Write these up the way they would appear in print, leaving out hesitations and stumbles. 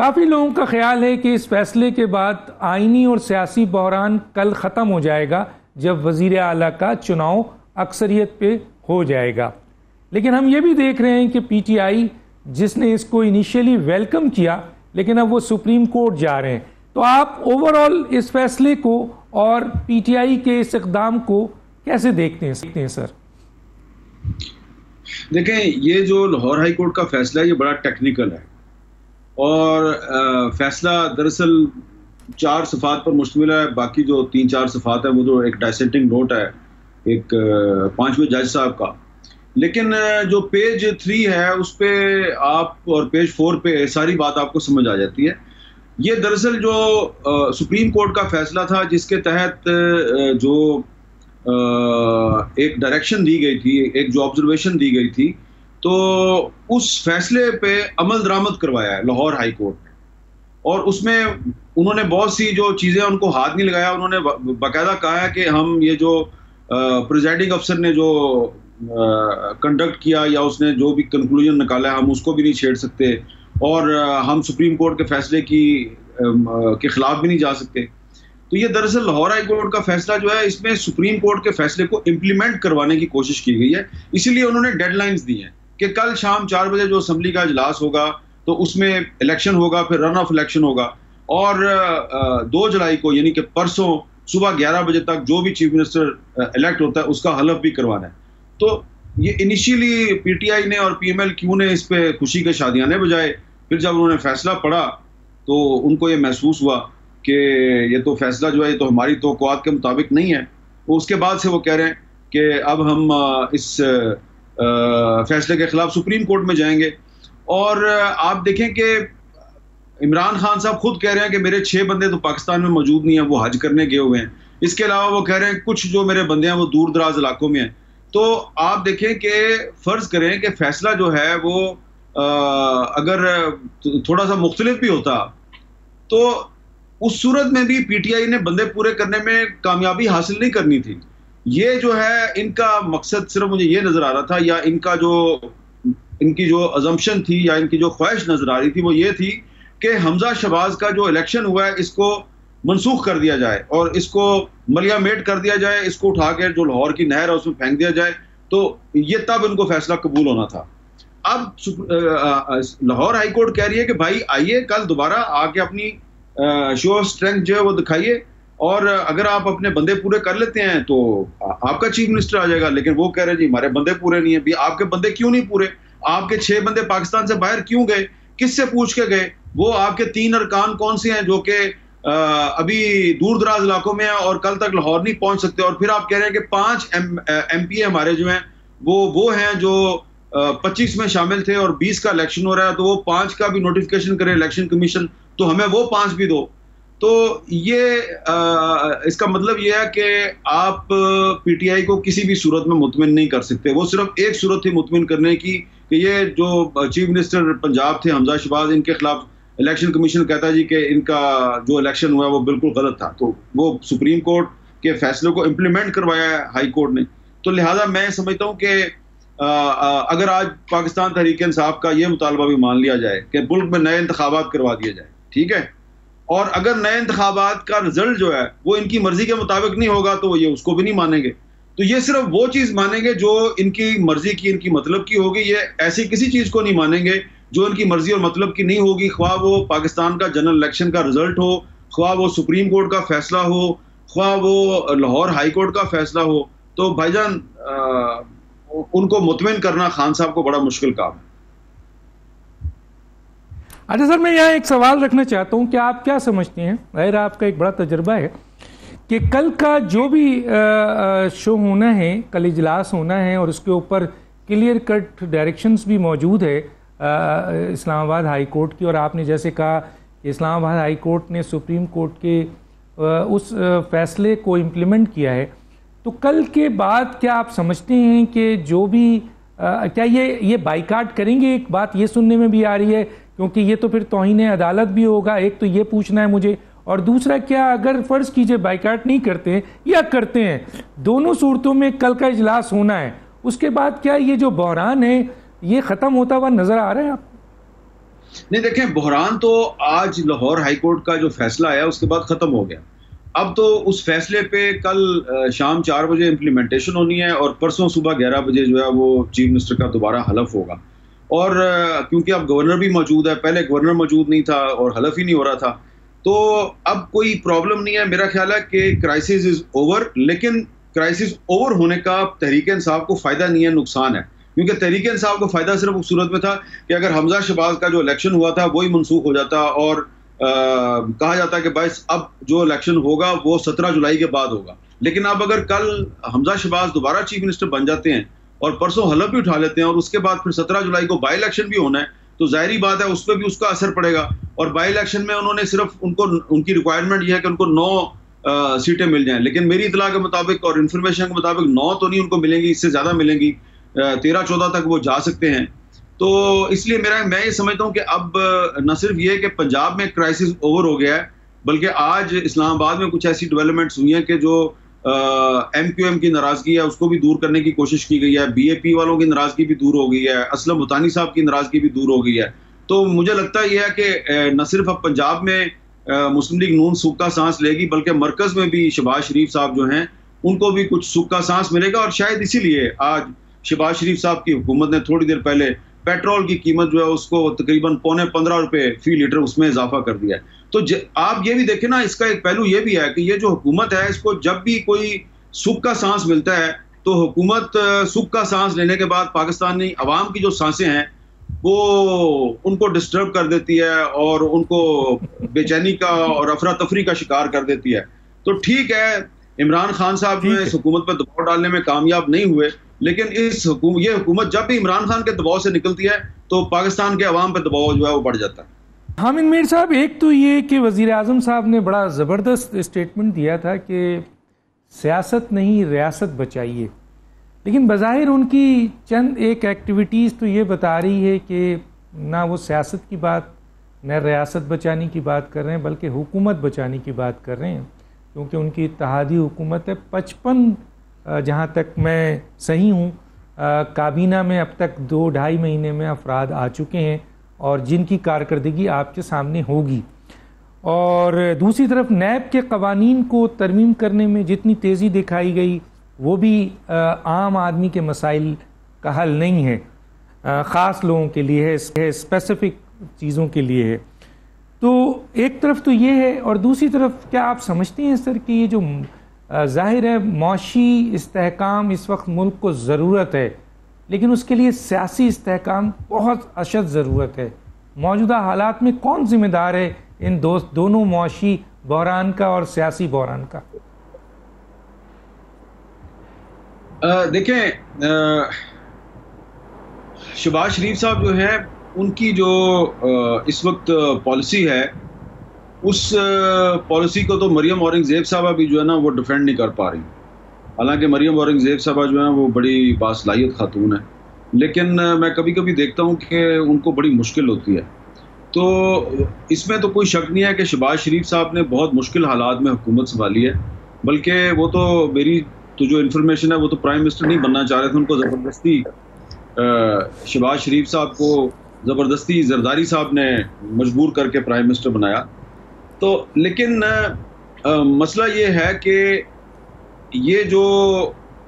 काफ़ी लोगों का ख्याल है कि इस फैसले के बाद आइनी और सियासी बहरान कल ख़त्म हो जाएगा जब वज़ीर आला का चुनाव अक्सरियत पे हो जाएगा। लेकिन हम ये भी देख रहे हैं कि पीटीआई जिसने इसको इनिशियली वेलकम किया, लेकिन अब वो सुप्रीम कोर्ट जा रहे हैं। तो आप ओवरऑल इस फैसले को और पीटीआई के इस इक़दाम को कैसे देखते हैं सर? देखें, ये जो लाहौर हाई कोर्ट का फैसला है ये बड़ा टेक्निकल है और फैसला दरअसल 4 सफ़ात पर मुश्तमिल है। बाकी जो 3-4 सफ़ात है वो तो एक डाइसेंटिंग नोट है एक 5वें जज साहब का। लेकिन जो पेज 3 है उस पे आप और पेज 4 पे सारी बात आपको समझ आ जाती है। ये दरअसल जो सुप्रीम कोर्ट का फैसला था जिसके तहत जो एक डायरेक्शन दी गई थी, एक जो ऑब्जर्वेशन दी गई थी, तो उस फैसले पे अमल दरामद करवाया है लाहौर हाई कोर्ट ने। और उसमें उन्होंने बहुत सी जो चीज़ें उनको हाथ नहीं लगाया, उन्होंने बाकायदा कहा है कि हम ये जो प्रिजाइडिंग अफसर ने जो कंडक्ट किया या उसने जो भी कंक्लूजन निकाला हम उसको भी नहीं छेड़ सकते और हम सुप्रीम कोर्ट के फैसले के खिलाफ भी नहीं जा सकते। तो ये दरअसल लाहौर हाई कोर्ट का फैसला जो है इसमें सुप्रीम कोर्ट के फैसले को इम्प्लीमेंट करवाने की कोशिश की गई है। इसीलिए उन्होंने डेडलाइंस दी हैं कि कल शाम 4 बजे जो असेंबली का इजलास होगा तो उसमें इलेक्शन होगा, फिर रन ऑफ इलेक्शन होगा और 2 जुलाई को यानी कि परसों सुबह 11 बजे तक जो भी चीफ मिनिस्टर इलेक्ट होता है उसका हलफ भी करवाना है। तो ये इनिशियली पीटीआई ने और पीएमएल-क्यू ने इस पे खुशी के शादियाने बजाए, फिर जब उन्होंने फैसला पढ़ा तो उनको ये महसूस हुआ कि ये तो फैसला जो है ये तो हमारी तवक्कुआत के मुताबिक नहीं है। तो उसके बाद से वो कह रहे हैं कि अब हम इस फैसले के खिलाफ सुप्रीम कोर्ट में जाएंगे। और आप देखें कि इमरान खान साहब खुद कह रहे हैं कि मेरे 6 बंदे तो पाकिस्तान में मौजूद नहीं है, वो हज करने गए हुए हैं। इसके अलावा वो कह रहे हैं कुछ जो मेरे बंदे हैं वो दूर दराज इलाकों में हैं। तो आप देखें कि फ़र्ज़ करें कि फैसला जो है वो अगर थोड़ा सा मुख्तलिफ भी होता तो उस सूरत में भी पीटीआई ने बंदे पूरे करने में कामयाबी हासिल नहीं करनी थी। ये जो है इनका मकसद सिर्फ मुझे ये नज़र आ रहा था या इनकी जो अजम्पशन थी या इनकी जो ख्वाहिश नज़र आ रही थी वो ये थी कि हमजा शहबाज का जो इलेक्शन हुआ है इसको मनसूख कर दिया जाए और इसको मलियामेट कर दिया जाए, इसको उठा के जो लाहौर की नहर है उसमें फेंक दिया जाए। तो ये तब इनको फैसला कबूल होना था। अब लाहौर हाई कोर्ट कह रही है कि भाई आइए कल दोबारा आके अपनी शो ऑफ स्ट्रेंथ जो है वो दिखाइए और अगर आप अपने बंदे पूरे कर लेते हैं तो आपका चीफ मिनिस्टर आ जाएगा। लेकिन वो कह रहे हैं जी हमारे बंदे पूरे नहीं है। भी आपके बंदे क्यों नहीं पूरे? आपके 6 बंदे पाकिस्तान से बाहर क्यों गए? किससे पूछ के गए? वो आपके 3 अरकान कौन से हैं जो कि अभी दूर दराज इलाकों में है और कल तक लाहौर नहीं पहुंच सकते? और फिर आप कह रहे हैं कि 5 एमपी हमारे जो हैं वो हैं जो 25 में शामिल थे और 20 का इलेक्शन हो रहा है, तो वो 5 का भी नोटिफिकेशन करे इलेक्शन कमीशन, तो हमें वो 5 भी दो। तो ये इसका मतलब ये है कि आप पीटीआई को किसी भी सूरत में मुतमिन नहीं कर सकते। वो सिर्फ एक सूरत थी मुतमिन करने की कि ये जो चीफ मिनिस्टर पंजाब थे हमजा शहबाज, इनके खिलाफ इलेक्शन कमीशन कहता है जी कि इनका जो इलेक्शन हुआ वो बिल्कुल गलत था। तो वो सुप्रीम कोर्ट के फैसले को इम्प्लीमेंट करवाया है हाई कोर्ट ने। तो लिहाजा मैं समझता हूँ कि अगर आज पाकिस्तान तहरीक इंसाफ का ये मुतालबा भी मान लिया जाए कि मुल्क में नए इंतखाबात करवा दिए जाए, ठीक है, और अगर नए इंतखाबात का रिजल्ट जो है वो इनकी मर्जी के मुताबिक नहीं होगा तो ये उसको भी नहीं मानेंगे। तो ये सिर्फ वो चीज़ मानेंगे जो इनकी मर्जी की, इनकी मतलब की होगी। ये ऐसी किसी चीज़ को नहीं मानेंगे जो इनकी मर्जी और मतलब की नहीं होगी, ख्वाह वो पाकिस्तान का जनरल इलेक्शन का रिजल्ट हो, ख्वाह वो सुप्रीम कोर्ट का फैसला हो, ख्वाह वो लाहौर हाई कोर्ट का फैसला हो। तो भाईजान उनको मुतमिन करना खान साहब को बड़ा मुश्किल काम है। अच्छा सर, मैं यहाँ एक सवाल रखना चाहता हूँ कि आप क्या समझते हैं, ज़ाहिर आपका एक बड़ा तजुर्बा है, कि कल का जो भी शो होना है, कल इजलास होना है और उसके ऊपर क्लियर कट डायरेक्शंस भी मौजूद है इस्लामाबाद हाई कोर्ट की, और आपने जैसे कहा इस्लामाबाद हाई कोर्ट ने सुप्रीम कोर्ट के उस फैसले को इम्प्लीमेंट किया है, तो कल के बाद क्या आप समझते हैं कि जो भी क्या ये बाइकाट करेंगे? एक बात ये सुनने में भी आ रही है, क्योंकि ये तो फिर तौहीन अदालत भी होगा। एक तो ये पूछना है मुझे, और दूसरा क्या अगर फ़र्ज़ कीजिए बाइकाट नहीं करते हैं या करते हैं, दोनों सूरतों में कल का इजलास होना है, उसके बाद क्या ये जो बहरान है ये ख़त्म होता हुआ नज़र आ रहा है आपको? नहीं देखें, बहरान तो आज लाहौर हाई कोर्ट का जो फैसला आया उसके बाद खत्म हो गया। अब तो उस फैसले पे कल शाम 4 बजे इम्प्लीमेंटेशन होनी है और परसों सुबह 11 बजे जो है वो चीफ मिनिस्टर का दोबारा हलफ होगा। और क्योंकि अब गवर्नर भी मौजूद है, पहले गवर्नर मौजूद नहीं था और हलफ ही नहीं हो रहा था, तो अब कोई प्रॉब्लम नहीं है। मेरा ख्याल है कि क्राइसिस इज ओवर, लेकिन क्राइसिस ओवर होने का तहरीक इंसाफ को फायदा नहीं है, नुकसान है। क्योंकि तहरीक इंसाफ को फायदा सिर्फ उस सूरत में था कि अगर हमजा शहबाज का जो इलेक्शन हुआ था वही मनसूख हो जाता और कहा जाता कि भाई अब जो इलेक्शन होगा वो 17 जुलाई के बाद होगा। लेकिन अब अगर कल हमजा शहबाज दोबारा चीफ मिनिस्टर बन जाते हैं और परसों हलफ भी उठा लेते हैं और उसके बाद फिर 17 जुलाई को बाई इलेक्शन भी होना है, तो जाहिर बात है उस पर भी उसका असर पड़ेगा। और बाई इलेक्शन में उन्होंने सिर्फ उनकी रिक्वायरमेंट यह है कि उनको 9 सीटें मिल जाएं, लेकिन मेरी इतला के मुताबिक और इन्फॉर्मेशन के मुताबिक 9 तो नहीं उनको मिलेंगी, इससे ज़्यादा मिलेंगी, 13-14 तक वो जा सकते हैं। तो इसलिए मैं ये समझता हूँ कि अब न सिर्फ ये कि पंजाब में क्राइसिस ओवर हो गया है, बल्कि आज इस्लामाबाद में कुछ ऐसी डेवलपमेंट्स हुई हैं कि जो MQM की नाराजगी है उसको भी दूर करने की कोशिश की गई है, BAP वालों की नाराजगी भी दूर हो गई है, असलम भुतानी साहब की नाराजगी भी दूर हो गई है। तो मुझे लगता है यह है कि न सिर्फ अब पंजाब में मुस्लिम लीग नून सूख का सांस लेगी, बल्कि मरकज में भी शहबाज शरीफ साहब जो हैं उनको भी कुछ सूख का सांस मिलेगा। और शायद इसीलिए आज शहबाज शरीफ साहब की हुकूमत ने थोड़ी देर पहले पेट्रोल की कीमत जो है उसको तकरीबन ₹15.25 फी लीटर उसमें इजाफा कर दिया है। तो आप ये भी देखें ना, इसका एक पहलू ये भी है कि ये जो हुकूमत है इसको जब भी कोई सुख का सांस मिलता है तो हुकूमत सुख का सांस लेने के बाद पाकिस्तानी अवाम की जो सांसें हैं वो उनको डिस्टर्ब कर देती है और उनको बेचैनी का और अफरा तफरी का शिकार कर देती है। तो ठीक है, इमरान खान साहब जो है इस हुकूमत पर दबाव डालने में कामयाब नहीं हुए, लेकिन ये हुकूमत जब भी इमरान खान के दबाव से निकलती है तो पाकिस्तान के अवाम पर दबाव जो है वो बढ़ जाता है। हामिद मीर साहब, एक तो ये कि वज़ीर आज़म साहब ने बड़ा ज़बरदस्त स्टेटमेंट दिया था कि सियासत नहीं रियासत बचाइए, लेकिन बज़ाहिर उनकी चंद एक एक्टिविटीज़ तो ये बता रही है कि ना वो सियासत की बात न रियासत बचाने की बात कर रहे हैं, बल्कि हुकूमत बचाने की बात कर रहे हैं, क्योंकि उनकी इत्तेहादी हुकूमत है। 55 जहाँ तक मैं सही हूँ काबीना में अब तक 2-2.5 महीने में अफराद आ चुके हैं और जिनकी कारकर्दगी आपके सामने होगी। और दूसरी तरफ नैब के कवानीन को तरमीम करने में जितनी तेज़ी दिखाई गई वो भी आम आदमी के मसाइल का हल नहीं है, ख़ास लोगों के लिए है, स्पेसिफ़िक चीज़ों के लिए है। तो एक तरफ तो ये है, और दूसरी तरफ क्या आप समझते हैं सर कि ये जो ज़ाहिर है मौशी इस्तेहकाम इस वक्त मुल्क को ज़रूरत है, लेकिन उसके लिए सियासी इस्तेहकाम बहुत अशद ज़रूरत है। मौजूदा हालात में कौन ज़िम्मेदार है इन दोनों मौशी बहरान का और सियासी बहरान का? देखें, शहबाज शरीफ साहब जो है उनकी जो इस वक्त पॉलिसी है उस पॉलिसी को तो मरियम औरंगज़ेब साहबा भी जो है ना वो डिफेंड नहीं कर पा रही। हालांकि मरियम औरंगज़ेब साहबा जो है वो बड़ी बासलाहियत खातून है, लेकिन मैं कभी कभी देखता हूँ कि उनको बड़ी मुश्किल होती है। तो इसमें तो कोई शक नहीं है कि शहबाज शरीफ साहब ने बहुत मुश्किल हालात में हुकूमत संभाली है, बल्कि वो तो मेरी तो जो इन्फॉर्मेशन है वो तो प्राइम मिनिस्टर नहीं बनना चाह रहे थे, उनको ज़बरदस्ती शहबाज शरीफ साहब को ज़बरदस्ती जरदारी साहब ने मजबूर करके प्राइम मिनिस्टर बनाया। तो लेकिन मसला ये है कि ये जो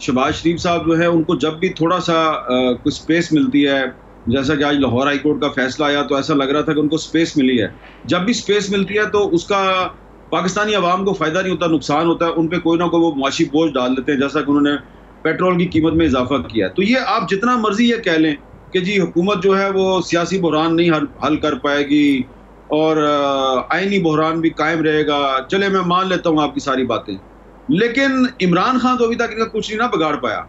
शहबाज शरीफ साहब जो है उनको जब भी थोड़ा सा कुछ स्पेस मिलती है, जैसा कि आज लाहौर हाई कोर्ट का फैसला आया तो ऐसा लग रहा था कि उनको स्पेस मिली है, जब भी स्पेस मिलती है तो उसका पाकिस्तानी अवाम को फ़ायदा नहीं होता, नुकसान होता है। उन पर कोई ना कोई वो मुआशी बोझ डाल देते हैं, जैसा कि उन्होंने पेट्रोल की कीमत में इजाफा किया। तो ये आप जितना मर्जी ये कह लें कि जी हुकूमत जो है वो सियासी बहरान नहीं हल कर पाएगी और आईनी बहरान भी कायम रहेगा, चले मैं मान लेता हूँ आपकी सारी बातें, लेकिन इमरान खान तो अभी तक इनका कुछ नहीं ना बिगाड़ पाया।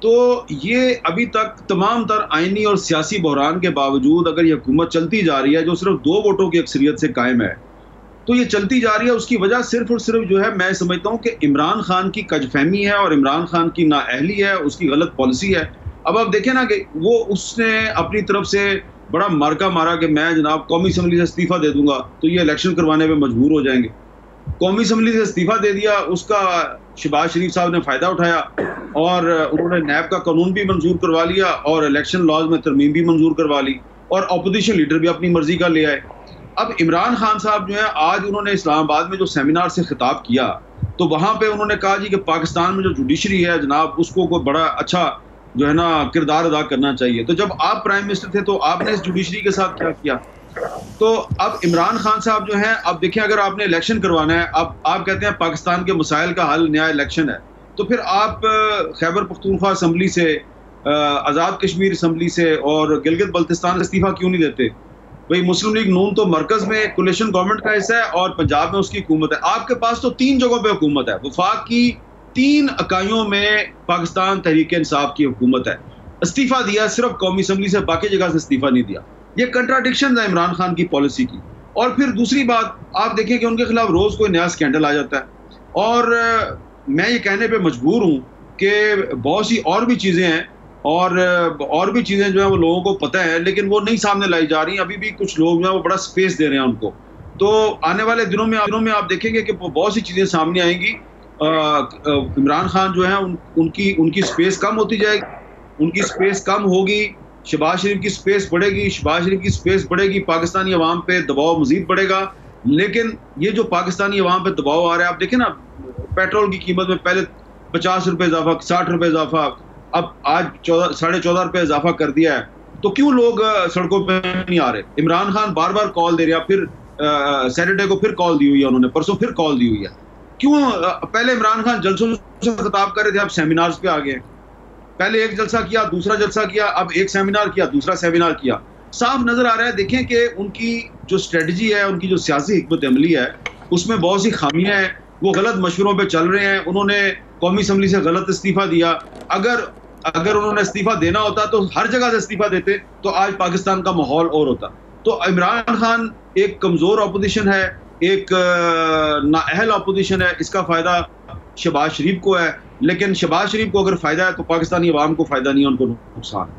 तो ये अभी तक तमाम तर आईनी और सियासी बहरान के बावजूद अगर ये हुकूमत चलती जा रही है जो सिर्फ 2 वोटों की अक्सरियत से कायम है, तो ये चलती जा रही है। उसकी वजह सिर्फ और सिर्फ जो है मैं समझता हूँ कि इमरान खान की कजफहमी है और इमरान खान की नाअहली है, उसकी गलत पॉलिसी है। अब आप देखें ना कि वो उसने अपनी तरफ से बड़ा मार्का मारा कि मैं जनाब कौमी असम्बली से इस्तीफ़ा दे दूंगा तो ये इलेक्शन करवाने में मजबूर हो जाएंगे। कौमी असम्बली से इस्तीफ़ा दे दिया, उसका शहबाज शरीफ साहब ने फ़ायदा उठाया और उन्होंने नैब का कानून भी मंजूर करवा लिया और इलेक्शन लॉज में तरमीम भी मंजूर करवा ली। और अपोजिशन लीडर भी अपनी मर्जी का ले आए। अब इमरान खान साहब जो है, आज उन्होंने इस्लामाबाद में जो सेमिनार से खिताब किया तो वहां पे उन्होंने कहा जी कि पाकिस्तान में जो जुडिशरी है जनाब, उसको कोई बड़ा अच्छा जो है ना किरदार अदा करना चाहिए। तो जब आप प्राइम मिनिस्टर थे तो आपने इस जुडिशरी के साथ क्या किया? तो अब इमरान खान साहब जो हैं, अब देखिए अगर आपने इलेक्शन करवाना है, अब आप कहते हैं पाकिस्तान के मसाइल का हल नया इलेक्शन है, तो फिर आप खैबर पख्तूनख्वा असम्बली से, आज़ाद कश्मीर असम्बली से और गिलगित बल्तिस्तान से इस्तीफा क्यों नहीं देते? भाई मुस्लिम लीग नून तो मरकज में कोलिशन गवर्नमेंट का हिस्सा है और पंजाब में उसकी हुकूमत है। आपके पास तो 3 जगहों पे हुकूमत है। वफाक की 3 इकाइयों में पाकिस्तान तहरीक इंसाफ की हुकूमत है। इस्तीफा दिया सिर्फ कौमी असम्बली से, बाकी जगह से इस्तीफा नहीं दिया। ये कंट्राडिक्शन है इमरान खान की पॉलिसी की। और फिर दूसरी बात आप देखें कि उनके खिलाफ रोज कोई नया स्कैंडल आ जाता है और मैं ये कहने पे मजबूर हूँ कि बहुत सी और भी चीज़ें हैं और भी चीज़ें जो है वो लोगों को पता है, लेकिन वो नहीं सामने लाई जा रही। अभी भी कुछ लोग जो है वो बड़ा स्पेस दे रहे हैं उनको। तो आने वाले दिनों में आप देखेंगे कि बहुत सी चीज़ें सामने आएंगी। इमरान खान जो है उनकी स्पेस कम होती जाएगी, उनकी स्पेस कम होगी, शहबाज शरीफ की स्पेस बढ़ेगी, शहबाज शरीफ की स्पेस बढ़ेगी, पाकिस्तानी अवाम पे दबाव मजीद बढ़ेगा। लेकिन ये जो पाकिस्तानी अवाम पे दबाव आ रहा है, आप देखें ना, पेट्रोल की कीमत में पहले 50 रुपये इजाफा, 60 रुपये इजाफा, अब आज 14.5 रुपये इजाफा कर दिया है। तो क्यों लोग सड़कों पे नहीं आ रहे? इमरान खान बार बार कॉल दे रहे हैं, फिर सैटरडे को फिर कॉल दी हुई है उन्होंने, परसों फिर कॉल दी हुई है। क्यों? पहले इमरान खान जलसों से खिताब कर रहे थे, अब सेमिनार्स पे आ गए। पहले एक जलसा किया, दूसरा जलसा किया, अब एक सेमिनार किया, दूसरा सेमिनार किया। साफ नजर आ रहा है, देखें कि उनकी जो स्ट्रेटजी है, उनकी जो सियासी हिकमत अमली है, उसमें बहुत सी खामियां हैं। वो गलत मशवरों पे चल रहे हैं। उन्होंने कौमी असम्बली से गलत इस्तीफा दिया। अगर उन्होंने इस्तीफा देना होता तो हर जगह से इस्तीफा देते तो आज पाकिस्तान का माहौल और होता। तो इमरान खान एक कमजोर अपोजिशन है, एक नाअहल अपोजिशन है। इसका फायदा शहबाज शरीफ को है, लेकिन शहबाज शरीफ को अगर फायदा है तो पाकिस्तानी अवाम को फायदा नहीं है, उनको नुकसान।